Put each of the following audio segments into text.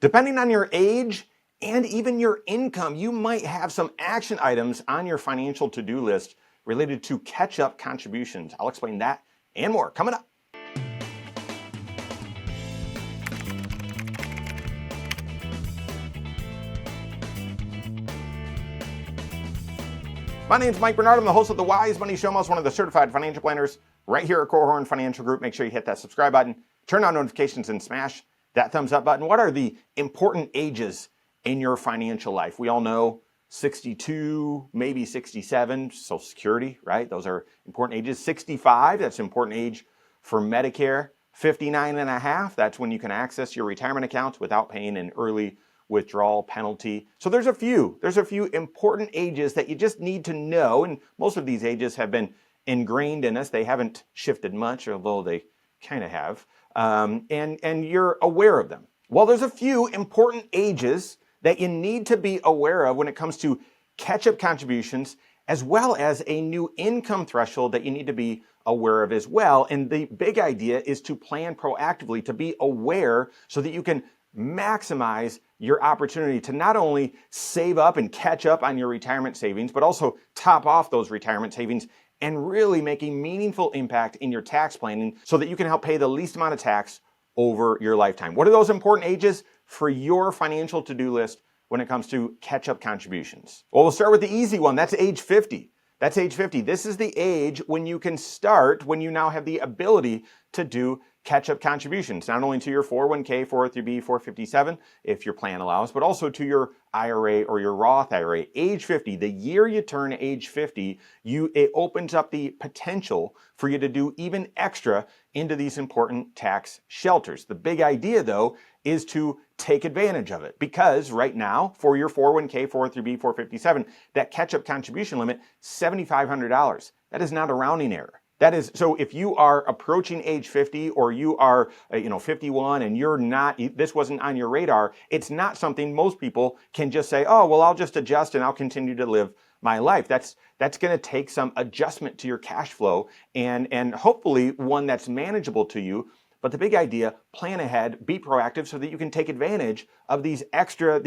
Depending on your age and even your income, you might have some action items on your financial to-do list related to catch-up contributions. I'll explain that and more coming up. My name is Mike Bernard. I'm the host of the Wise Money Show, one of the certified financial planners right here at Korhorn Financial Group. Make sure you hit that subscribe button, turn on notifications, and smash that thumbs up button. What are the important ages in your financial life? We all know 62, maybe 67, Social Security, right? Those are important ages. 65, that's an important age for Medicare. 59 and a half, that's when you can access your retirement accounts without paying an early withdrawal penalty. So there's a few important ages that you just need to know, and most of these ages have been ingrained in us. They haven't shifted much, although they kind of have, and you're aware of them. Well, there's a few important ages that you need to be aware of when it comes to catch-up contributions, as well as a new income threshold that you need to be aware of as well. And the big idea is to plan proactively, to be aware so that you can maximize your opportunity to not only save up and catch up on your retirement savings, but also top off those retirement savings and really make a meaningful impact in your tax planning so that you can help pay the least amount of tax over your lifetime. What are those important ages for your financial to-do list when it comes to catch-up contributions? Well, we'll start with the easy one. That's age 50. That's age 50. This is the age when you can start, when you now have the ability to do catch-up contributions, not only to your 401k, 403b, 457, if your plan allows, but also to your IRA or your Roth IRA. Age 50, the year you turn age 50, it opens up the potential for you to do even extra into these important tax shelters. The big idea, though, is to take advantage of it, because right now, for your 401k, 403b, 457, that catch-up contribution limit, $7,500. That is not a rounding error. That is, so if you are approaching age 50 or you are 51 and you're not, this wasn't on your radar, it's not something most people can just say, oh, well, I'll just adjust and I'll continue to live my life. That's going to take some adjustment to your cash flow and hopefully one that's manageable to you. But the big idea, plan ahead, be proactive so that you can take advantage of these extra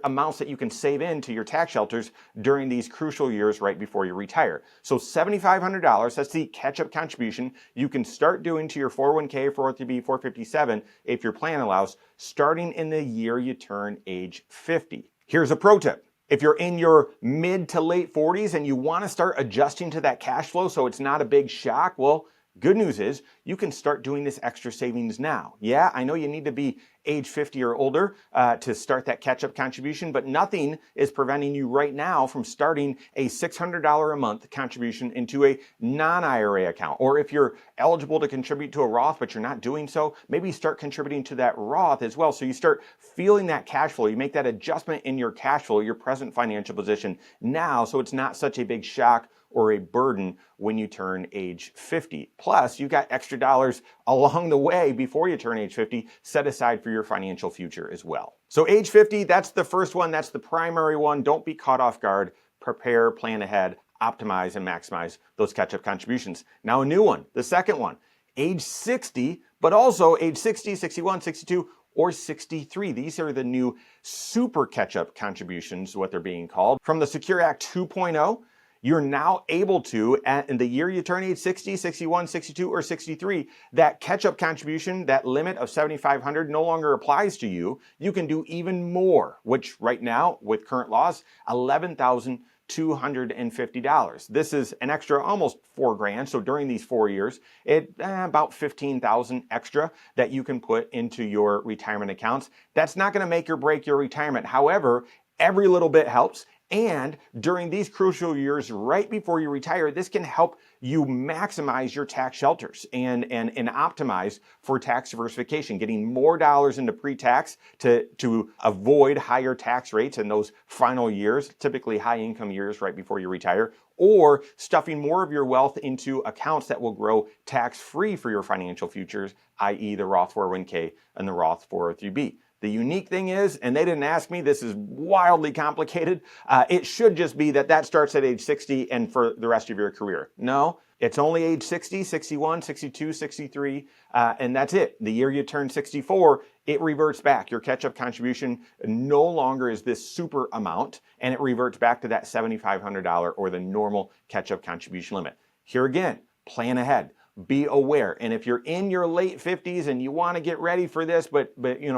amounts that you can save into your tax shelters during these crucial years right before you retire. So $7,500, that's the catch-up contribution you can start doing to your 401k, 403b, 457 if your plan allows, starting in the year you turn age 50. Here's a pro tip. If you're in your mid to late 40s and you want to start adjusting to that cash flow so it's not a big shock, well, good news is you can start doing this extra savings now. Yeah, I know you need to be age 50 or older to start that catch-up contribution, but nothing is preventing you right now from starting a $600 a month contribution into a non-IRA account. Or if you're eligible to contribute to a Roth, but you're not doing so, maybe start contributing to that Roth as well. So you start feeling that cash flow. You make that adjustment in your cash flow, your present financial position now, so it's not such a big shock or a burden when you turn age 50. Plus, you've got extra dollars along the way before you turn age 50 set aside for your financial future as well. So age 50, that's the first one. That's the primary one. Don't be caught off guard. Prepare, plan ahead, optimize, and maximize those catch-up contributions. Now a new one, the second one, age 60, but also age 60, 61, 62, or 63. These are the new super catch-up contributions, what they're being called. From the Secure Act 2.0, you're now able to, in the year you turn age 60, 61, 62, or 63, that catch-up contribution, that limit of $7,500 no longer applies to you. You can do even more, which right now, with current laws, $11,250. This is an extra almost $4,000. So during these 4 years, about $15,000 extra that you can put into your retirement accounts. That's not going to make or break your retirement. However, every little bit helps. And during these crucial years right before you retire, this can help you maximize your tax shelters and optimize for tax diversification, getting more dollars into pre-tax to avoid higher tax rates in those final years, typically high income years right before you retire, or stuffing more of your wealth into accounts that will grow tax-free for your financial futures, i.e. the Roth 401k and the Roth 403b. The unique thing is, and they didn't ask me, this is wildly complicated, it should just be that starts at age 60 and for the rest of your career. No, it's only age 60, 61, 62, 63, and that's it. The year you turn 64 it reverts back. Your catch-up contribution no longer is this super amount, and it reverts back to that $7,500 or the normal catch-up contribution limit. Here again, plan ahead. Be aware. And if you're in your late 50s and you want to get ready for this, but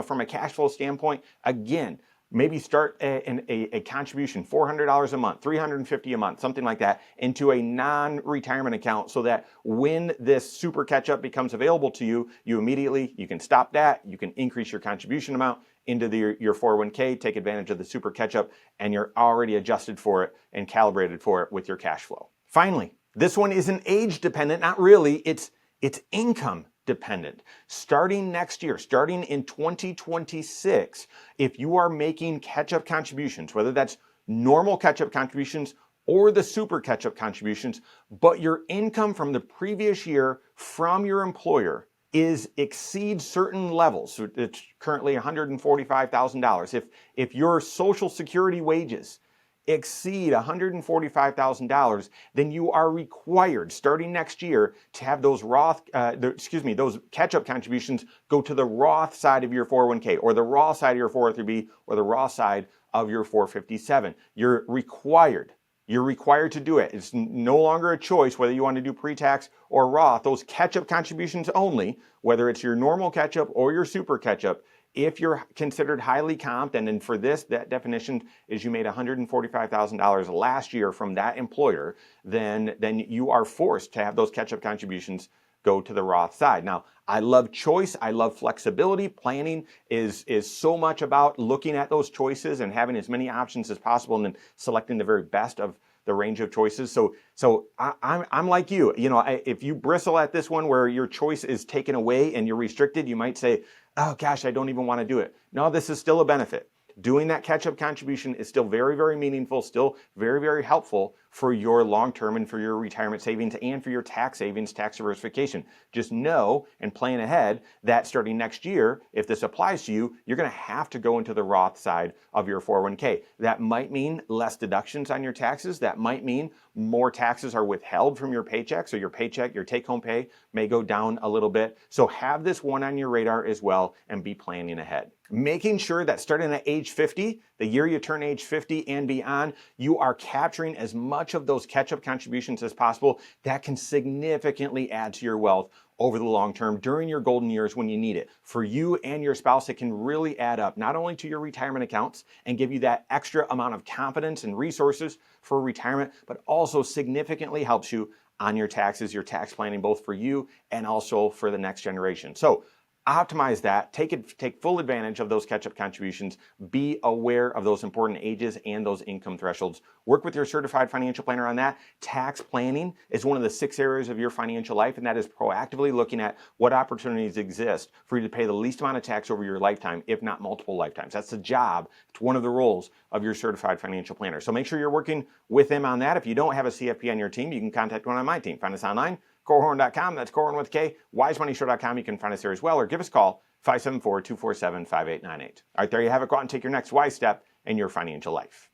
from a cash flow standpoint, again, maybe start a contribution, $400 a month, $350 a month, something like that, into a non-retirement account so that when this super catch-up becomes available to you, you can stop that, you can increase your contribution amount into your 401k, take advantage of the super catch-up, and you're already adjusted for it and calibrated for it with your cash flow. Finally, this one isn't age dependent, not really, it's income dependent. Starting next year, starting in 2026, if you are making catch-up contributions, whether that's normal catch-up contributions or the super catch-up contributions, but your income from the previous year from your employer exceeds certain levels, so it's currently $145,000. If your Social Security wages exceed $145,000, then you are required starting next year to have those those catch-up contributions go to the Roth side of your 401k or the Roth side of your 403b or the Roth side of your 457. You're required to do it. It's no longer a choice whether you want to do pre-tax or Roth. Those catch-up contributions only, whether it's your normal catch-up or your super catch-up, if you're considered highly comped, and then for this, that definition is you made $145,000 last year from that employer, then you are forced to have those catch-up contributions go to the Roth side. Now, I love choice. I love flexibility. Planning is so much about looking at those choices and having as many options as possible and then selecting the very best of the range of choices. So I'm like you. If you bristle at this one where your choice is taken away and you're restricted, you might say, oh gosh, I don't even want to do it. No, this is still a benefit. Doing that catch-up contribution is still very, very meaningful, still very, very helpful for your long-term and for your retirement savings and for your tax savings, tax diversification. Just know and plan ahead that starting next year, if this applies to you, you're going to have to go into the Roth side of your 401k. That might mean less deductions on your taxes. That might mean more taxes are withheld from your paycheck. So your paycheck, your take-home pay may go down a little bit. So have this one on your radar as well and be planning ahead. Making sure that starting at age 50, the year you turn age 50 and beyond, you are capturing as much of those catch-up contributions as possible. That can significantly add to your wealth over the long term during your golden years when you need it. For you and your spouse, it can really add up not only to your retirement accounts and give you that extra amount of confidence and resources for retirement, but also significantly helps you on your taxes, your tax planning, both for you and also for the next generation. So optimize that, take full advantage of those catch-up contributions, be aware of those important ages and those income thresholds. Work with your certified financial planner on that. Tax planning is one of the 6 areas of your financial life, and that is proactively looking at what opportunities exist for you to pay the least amount of tax over your lifetime, if not multiple lifetimes. That's the job. It's one of the roles of your certified financial planner. So make sure you're working with them on that. If you don't have a CFP on your team, you can contact one on my team. Find us online, Korhorn.com, that's Korhorn with K, wisemoneyshow.com, you can find us there as well, or give us a call, 574-247-5898. All right, there you have it. Go out and take your next wise step in your financial life.